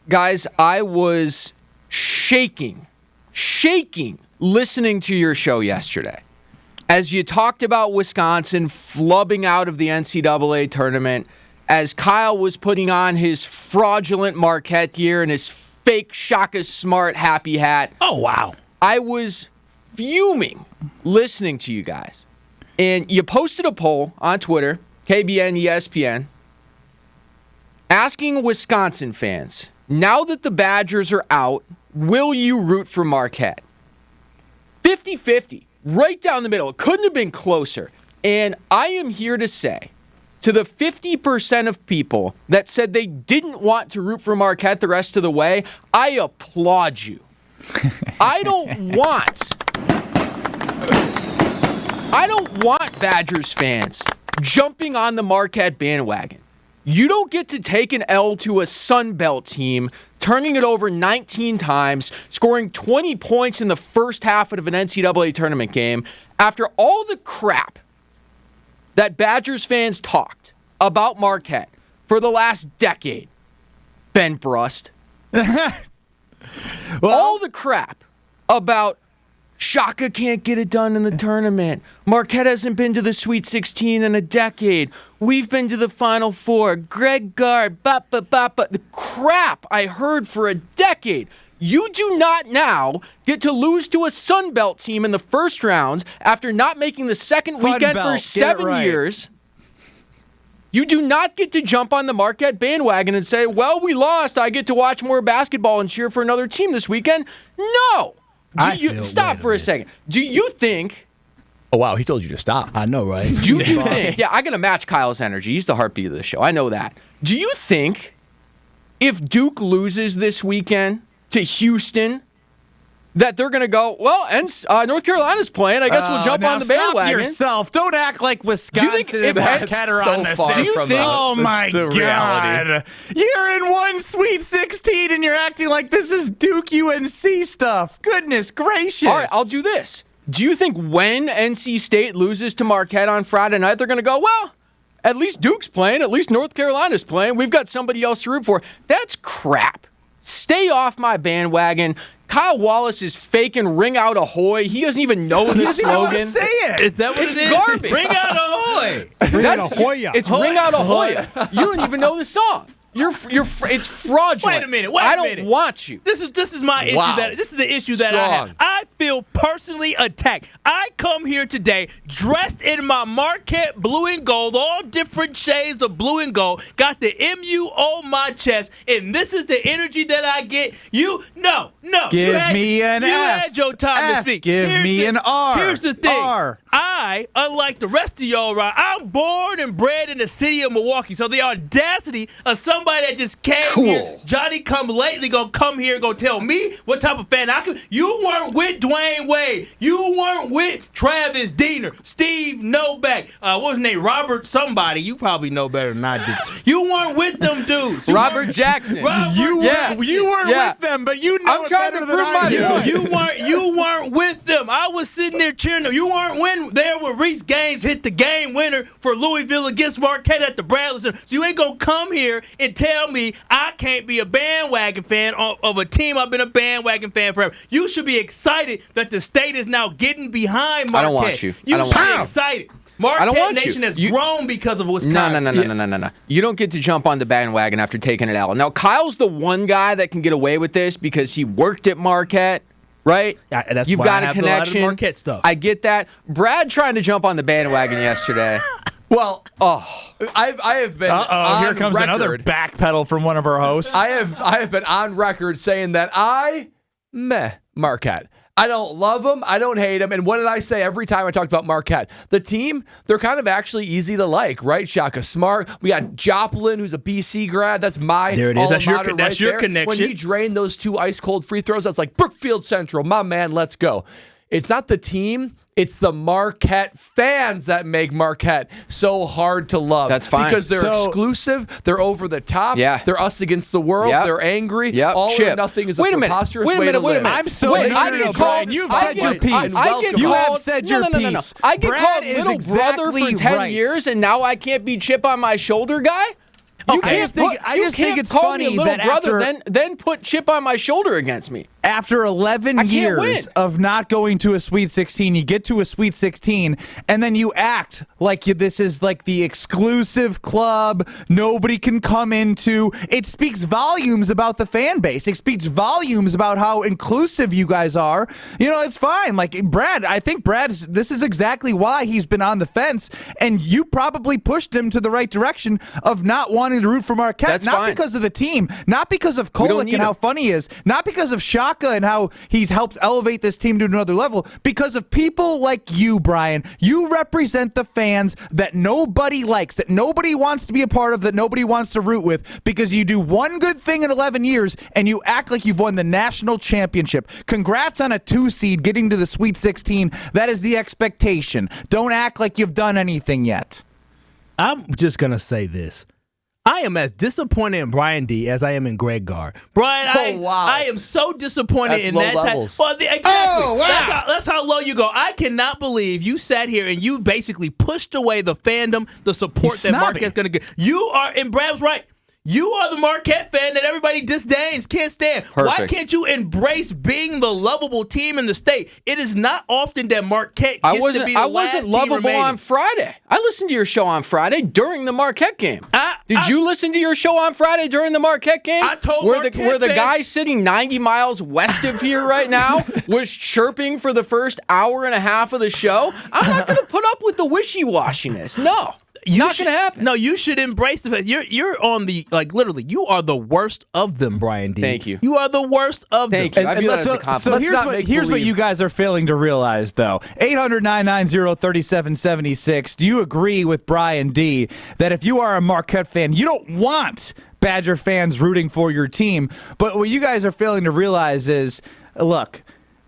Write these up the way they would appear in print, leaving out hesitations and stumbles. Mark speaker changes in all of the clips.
Speaker 1: Guys, I was shaking listening to your show yesterday as you talked about Wisconsin flubbing out of the NCAA tournament, as Kyle was putting on his fraudulent Marquette gear and his fake Shaka Smart happy hat.
Speaker 2: Oh, wow.
Speaker 1: I was fuming listening to you guys. And you posted a poll on Twitter, KBN ESPN, asking Wisconsin fans, now that the Badgers are out, will you root for Marquette? 50-50, right down the middle. It couldn't have been closer. And I am here to say, to the 50% of people that said they didn't want to root for Marquette the rest of the way, I applaud you. I don't want Badgers fans jumping on the Marquette bandwagon. You don't get to take an L to a Sun Belt team, turning it over 19 times, scoring 20 points in the first half of an NCAA tournament game, after all the crap that Badgers fans talked about Marquette for the last decade. Ben Brust. All the crap about Shaka can't get it done in the tournament. Marquette hasn't been to the Sweet 16 in a decade. We've been to the Final Four. Greg Gard, the crap I heard for a decade. You do not now get to lose to a Sun Belt team in the first round after not making the second weekend for 7 years. You do not get to jump on the Marquette bandwagon and say, well, we lost. I get to watch more basketball and cheer for another team this weekend. No. Stop for a second. Do you think...
Speaker 3: Oh, wow, he told you to stop.
Speaker 2: I know, right?
Speaker 1: Do you think... Yeah, I'm going to match Kyle's energy. He's the heartbeat of the show. I know that. Do you think if Duke loses this weekend to Houston, that they're going to go, well, and North Carolina's playing. I guess we'll jump on the bandwagon.
Speaker 4: Stop yourself. Don't act like Wisconsin and Marquette are on the same. Oh, my God. You're in one Sweet 16 and you're acting like this is Duke UNC stuff. Goodness gracious.
Speaker 1: All right, I'll do this. Do you think when NC State loses to Marquette on Friday night, they're going to go, well, at least Duke's playing, at least North Carolina's playing, we've got somebody else to root for? That's crap. Stay off my bandwagon. Kyle Wallace is faking Ring Out Ahoy. He doesn't even know the slogan.
Speaker 4: Say it.
Speaker 2: Is that what
Speaker 1: It's
Speaker 2: it is?
Speaker 1: garbage.
Speaker 2: Ring Out Ahoy.
Speaker 5: Ring Out Ahoy.
Speaker 1: It's Ring Out Ahoy. You don't even know the song. It's fraudulent.
Speaker 2: Wait a minute.
Speaker 1: I don't want you.
Speaker 2: This is my issue.
Speaker 3: Wow.
Speaker 2: This is the issue that I have. I feel personally attacked. I come here today dressed in my Marquette blue and gold, all different shades of blue and gold. Got the MU on my chest, and this is the energy that I get. No.
Speaker 4: Give me an F.
Speaker 2: You had your time to speak.
Speaker 4: Give me an R.
Speaker 2: Here's the thing.
Speaker 4: R.
Speaker 2: I, unlike the rest of y'all, right, I'm born and bred in the city of Milwaukee. So the audacity of somebody that just came here, Johnny come lately, gonna come here and gonna tell me what type of fan I can. You weren't with Dwayne Wade. You weren't with Travis Diener, Steve Novak. What was his name? Robert somebody. You probably know better than I do. You weren't with them dudes.
Speaker 1: Robert Jackson.
Speaker 4: You weren't with them, but you know
Speaker 1: I'm
Speaker 4: it
Speaker 1: trying
Speaker 4: better
Speaker 1: to
Speaker 4: than
Speaker 1: prove
Speaker 4: I
Speaker 1: my
Speaker 4: do.
Speaker 1: point.
Speaker 2: You weren't with them. I was sitting there cheering them. You weren't there when Reese Gaines hit the game winner for Louisville against Marquette at the Bradley Center. So you ain't gonna come here and tell me I can't be a bandwagon fan of a team I've been a bandwagon fan forever. You should be excited that the state is now getting behind Marquette.
Speaker 1: I don't want you.
Speaker 2: You should be excited. Marquette Nation has grown because of Wisconsin.
Speaker 1: No. You don't get to jump on the bandwagon after taking an L. Now, Kyle's the one guy that can get away with this because he worked at Marquette. Right?
Speaker 2: That's
Speaker 1: You've
Speaker 2: why
Speaker 1: got
Speaker 2: I
Speaker 1: a
Speaker 2: have
Speaker 1: connection.
Speaker 2: A lot of Marquette stuff.
Speaker 1: I get that. Brad trying to jump on the bandwagon yesterday.
Speaker 3: Well, I have been on
Speaker 4: here comes
Speaker 3: record.
Speaker 4: another backpedal from one of our hosts.
Speaker 3: I have been on record saying that Marquette. I don't love them. I don't hate them. And what did I say every time I talked about Marquette? The team, they're kind of actually easy to like, right? Shaka Smart. We got Joplin, who's a BC grad. That's my
Speaker 2: There it is. That's your
Speaker 3: there.
Speaker 2: connection.
Speaker 3: When he drained those two ice-cold free throws, that's like Brookfield Central. My man, let's go. It's not the team. It's the Marquette fans that make Marquette so hard to love.
Speaker 1: That's fine.
Speaker 3: Because they're exclusive. They're over the top.
Speaker 1: Yeah.
Speaker 3: They're us against the world.
Speaker 1: Yep.
Speaker 3: They're angry.
Speaker 1: Yep.
Speaker 3: All or nothing is a preposterous way to live.
Speaker 4: I'm so Brian. You've said your piece.
Speaker 1: You have said your piece. I get
Speaker 4: Brad
Speaker 1: called
Speaker 4: is
Speaker 1: little brother for 10 years, and now I can't be chip on my shoulder guy? You
Speaker 4: I just think it's
Speaker 1: call
Speaker 4: funny
Speaker 1: me a little
Speaker 4: that
Speaker 1: brother,
Speaker 4: after,
Speaker 1: then put Chip on my shoulder against me.
Speaker 4: After 11 years of not going to a Sweet 16, you get to a Sweet 16, and then you act like this is like the exclusive club nobody can come into. It speaks volumes about the fan base. It speaks volumes about how inclusive you guys are. You know, it's fine. Like, Brad, I think this is exactly why he's been on the fence, and you probably pushed him to the right direction of not wanting to root for Marquette.
Speaker 1: That's
Speaker 4: not
Speaker 1: fine.
Speaker 4: Because of the team, not because of Kolek and how funny he is, not because of Shaka and how he's helped elevate this team to another level, because of people like you, Brian. You represent the fans that nobody likes, that nobody wants to be a part of, that nobody wants to root with, because you do one good thing in 11 years and you act like you've won the national championship. Congrats on a 2 seed getting to the Sweet 16. That is the expectation. Don't act like you've done anything yet.
Speaker 2: I'm just going to say this. I am as disappointed in Brian D as I am in Greg Gard. Brian, I am so disappointed in that
Speaker 3: levels.
Speaker 2: Well, exactly. Oh, wow. That's how low you go. I cannot believe you sat here and you basically pushed away the fandom, the support that Marquette's going to get. You are, and Brad's right. You are the Marquette fan that everybody disdains, can't stand.
Speaker 1: Perfect.
Speaker 2: Why can't you embrace being the lovable team in the state? It is not often that Marquette gets to be the
Speaker 1: I
Speaker 2: last
Speaker 1: wasn't
Speaker 2: team
Speaker 1: lovable
Speaker 2: remaining.
Speaker 1: on Friday. I listened to your show on Friday during the Marquette game. Did you listen to your show on Friday during the Marquette game?
Speaker 2: I told
Speaker 1: where
Speaker 2: Marquette
Speaker 1: the
Speaker 2: fans-
Speaker 1: guy sitting 90 miles west of here right now was chirping for the first hour and a half of the show. I'm not going to put up with the wishy-washiness. No. Not going to happen.
Speaker 2: No, you should embrace the fact you're on the, like, literally, you are the worst of them, Brian D.
Speaker 1: Thank you.
Speaker 2: You are the worst of them.
Speaker 1: Thank you. I view that as a compliment.
Speaker 4: So here's what you guys are failing to realize, though. 800-990-3776. Do you agree with Brian D. that if you are a Marquette fan, you don't want Badger fans rooting for your team? But what you guys are failing to realize is, look,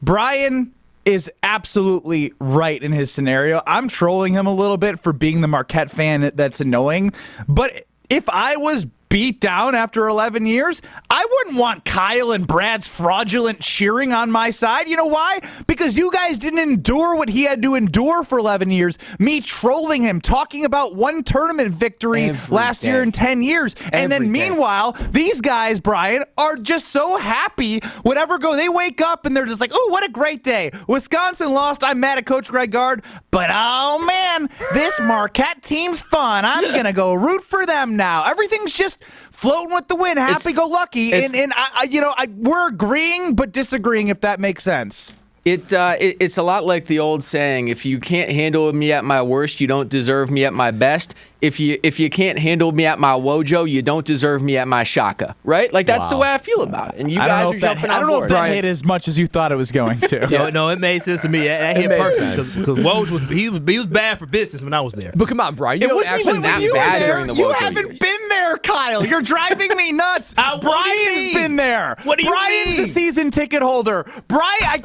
Speaker 4: Brian is absolutely right in his scenario. I'm trolling him a little bit for being the Marquette fan that's annoying, but if I was beat down after 11 years, I wouldn't want Kyle and Brad's fraudulent cheering on my side. You know why? Because you guys didn't endure what he had to endure for 11 years. Me trolling him, talking about one tournament victory last year in 10 years. And then meanwhile, these guys, Brian, are just so happy. Whatever go, they wake up and they're just like, oh, what a great day. Wisconsin lost. I'm mad at Coach Greg Gard. But, oh, man, this Marquette team's fun. I'm going to go root for them now. Everything's just floating with the wind, happy-go-lucky, and we're agreeing but disagreeing, if that makes sense.
Speaker 1: It's a lot like the old saying: if you can't handle me at my worst, you don't deserve me at my best. If you can't handle me at my Wojo, you don't deserve me at my Shaka. Right? Like that's the way I feel about it. And you guys are jumping on board.
Speaker 4: I don't know if that hit as much as you thought it was going to.
Speaker 2: No, it made sense to me. That hit perfect because Woj was bad for business when I was there.
Speaker 3: But come on, Brian,
Speaker 1: it wasn't even that bad during the Wojo.
Speaker 4: You haven't been there, Kyle. You're driving me nuts. Brian's been there.
Speaker 2: What do you
Speaker 4: Brian's
Speaker 2: mean?
Speaker 4: the season ticket holder.
Speaker 2: I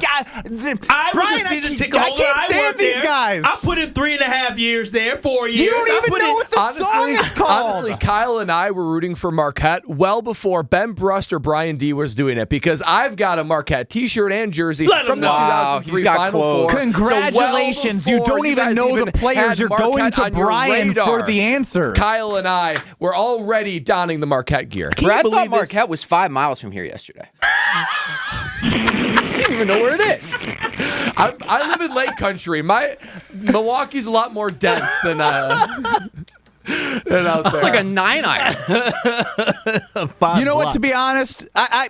Speaker 2: was a season ticket holder. I worked there.
Speaker 4: These guys.
Speaker 2: I put in 3.5 years there, 4 years.
Speaker 4: You don't even know what the song is called.
Speaker 3: Honestly, Kyle and I were rooting for Marquette well before Ben Brust or Brian D was doing it, because I've got a Marquette T-shirt and jersey from the 2003 Final Four.
Speaker 4: Congratulations.
Speaker 3: So
Speaker 4: you don't even know the players. You're going to Brian for the answers.
Speaker 3: Kyle and I were already donning the Marquette gear.
Speaker 1: Brad thought Marquette was 5 miles from here yesterday. I don't even know where it is.
Speaker 3: I live in Lake Country. Milwaukee's a lot more dense than out there.
Speaker 1: It's like a 9-iron.
Speaker 4: You know what? To be honest, I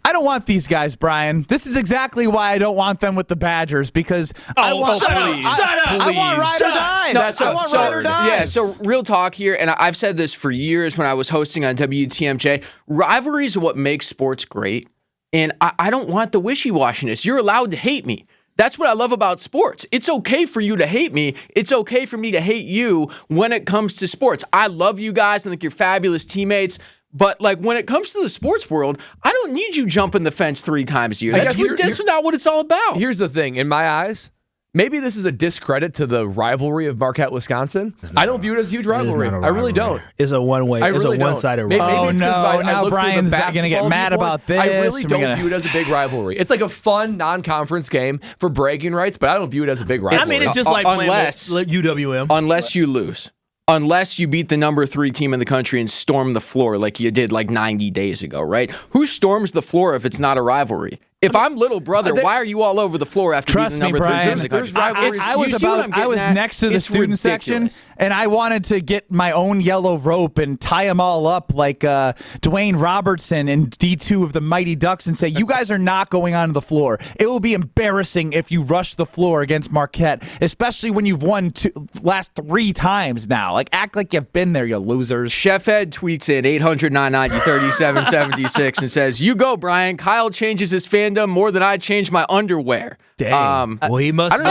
Speaker 4: don't want these guys, Brian. This is exactly why I don't want them with the Badgers, because I want ride or die. I want ride or die.
Speaker 1: Yeah, so real talk here, and I've said this for years when I was hosting on WTMJ. Rivalries are what makes sports great, and I don't want the wishy-washiness. You're allowed to hate me. That's what I love about sports. It's okay for you to hate me. It's okay for me to hate you when it comes to sports. I love you guys. I think you're fabulous teammates. But like when it comes to the sports world, I don't need you jumping the fence 3 times a year. That's not what it's all about.
Speaker 3: Here's the thing. In my eyes, maybe this is a discredit to the rivalry of Marquette, Wisconsin. I don't view it as a huge rivalry. I really don't.
Speaker 2: It's a one-way. It's a one-sided rivalry.
Speaker 4: Now Brian's going to get mad about this.
Speaker 3: I really don't view it as a big rivalry. It's like a fun non-conference game for bragging rights, but I don't view it as a big rivalry.
Speaker 2: I mean, it's just like playing with UWM.
Speaker 1: Unless you lose. unless you beat the number 3 team in the country and storm the floor like you did like 90 days ago, right? Who storms the floor if it's not a rivalry? If I'm little brother, why are you all over the floor after beating the number 3 team in the country?
Speaker 4: I was next to the student section, and I wanted to get my own yellow rope and tie them all up like Dwayne Robertson in D2 of the Mighty Ducks and say, you guys are not going onto the floor. It will be embarrassing if you rush the floor against Marquette, especially when you've won last 3 times now. Like, act like you've been there, you losers.
Speaker 1: Chef Ed tweets in 800-990-3776 and says, you go, Brian. Kyle changes his fandom more than I change my underwear.
Speaker 2: Dang. Well, he must.
Speaker 1: I don't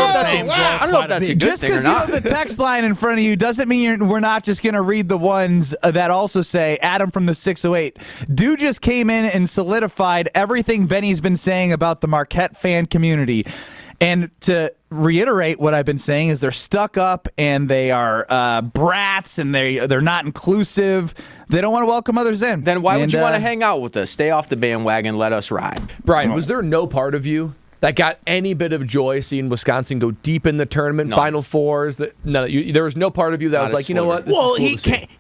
Speaker 1: know if that's a good
Speaker 4: just
Speaker 1: thing or not.
Speaker 4: Just because you have the text line in front of you doesn't mean we're not just going to read the ones that also say, Adam from the 608. Dude just came in and solidified everything Benny's been saying about the Marquette fan community. And to reiterate what I've been saying is they're stuck up and they are brats and they're not inclusive. They don't want to welcome others in.
Speaker 1: Then why would you want to hang out with us? Stay off the bandwagon. Let us ride.
Speaker 3: Brian, was there no part of you that got any bit of joy seeing Wisconsin go deep in the tournament, Final Fours? There was no part of you that was like, you know what?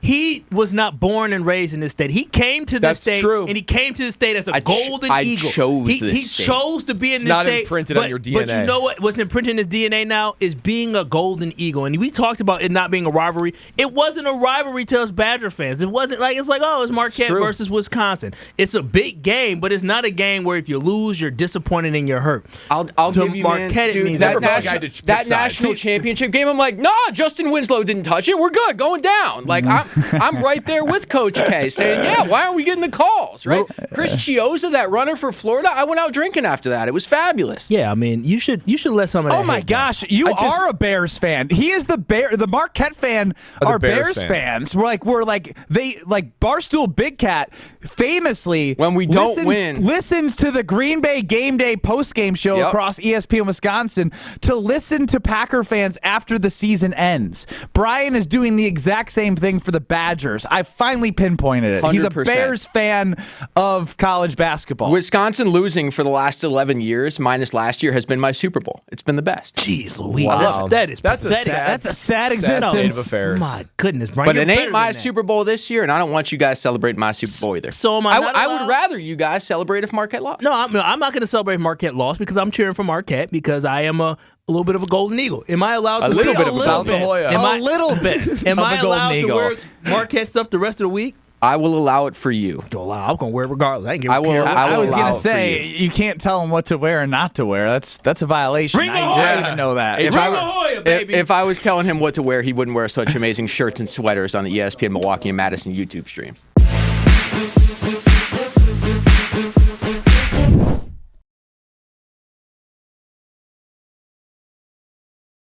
Speaker 2: He was not born and raised in this state. He came to this state, and he came to this state as a golden eagle. He chose to be in this state.
Speaker 3: It's not imprinted on your DNA.
Speaker 2: But you know what? What's imprinted in his DNA now is being a golden eagle. And we talked about it not being a rivalry. It wasn't a rivalry to us Badger fans. It wasn't like it's Marquette versus Wisconsin. It's a big game, but it's not a game where if you lose, you're disappointed and you're hurt.
Speaker 1: I'll give you,
Speaker 2: Marquette,
Speaker 1: man, dude, that national championship game, I'm like, nah, Justin Winslow didn't touch it. We're good, going down. Like, I'm right there with Coach K saying, yeah, why aren't we getting the calls, right? Chris Chioza, that runner for Florida, I went out drinking after that. It was fabulous.
Speaker 2: Yeah, I mean, you should let some of that.
Speaker 4: Oh my gosh, you are a Bears fan. He is the Marquette fan are Bears fans. We're like Barstool Big Cat famously
Speaker 1: when we don't win
Speaker 4: listens to the Green Bay game day post-game show across ESPN Wisconsin to listen to Packer fans after the season ends. Brian is doing the exact same thing for the Badgers. I finally pinpointed it. 100%. He's a Bears fan of college basketball.
Speaker 1: Wisconsin losing for the last 11 years, minus last year, has been my Super Bowl. It's been the best.
Speaker 2: Jeez Louise.
Speaker 3: Wow.
Speaker 2: That's
Speaker 3: a sad
Speaker 2: existence.
Speaker 3: state of affairs.
Speaker 2: My goodness, Brian.
Speaker 1: But it ain't my Super Bowl this year, and I don't want you guys celebrating my Super Bowl either.
Speaker 2: So
Speaker 1: I would rather you guys celebrate if Marquette lost.
Speaker 2: No, I'm not going to celebrate if Marquette lost because I'm cheering for Marquette because I am a little bit of a golden eagle. Am I allowed to
Speaker 1: a little bit of a golden eagle?
Speaker 2: Am I allowed to wear Marquette stuff the rest of the week?
Speaker 1: I will allow it for you.
Speaker 2: I'm going to wear it regardless.
Speaker 1: I
Speaker 4: was going to say, you can't tell them what to wear and not to wear. That's a violation.
Speaker 2: Bring
Speaker 4: I didn't even know that.
Speaker 1: If I was telling him what to wear, he wouldn't wear such amazing shirts and sweaters on the ESPN Milwaukee and Madison YouTube streams.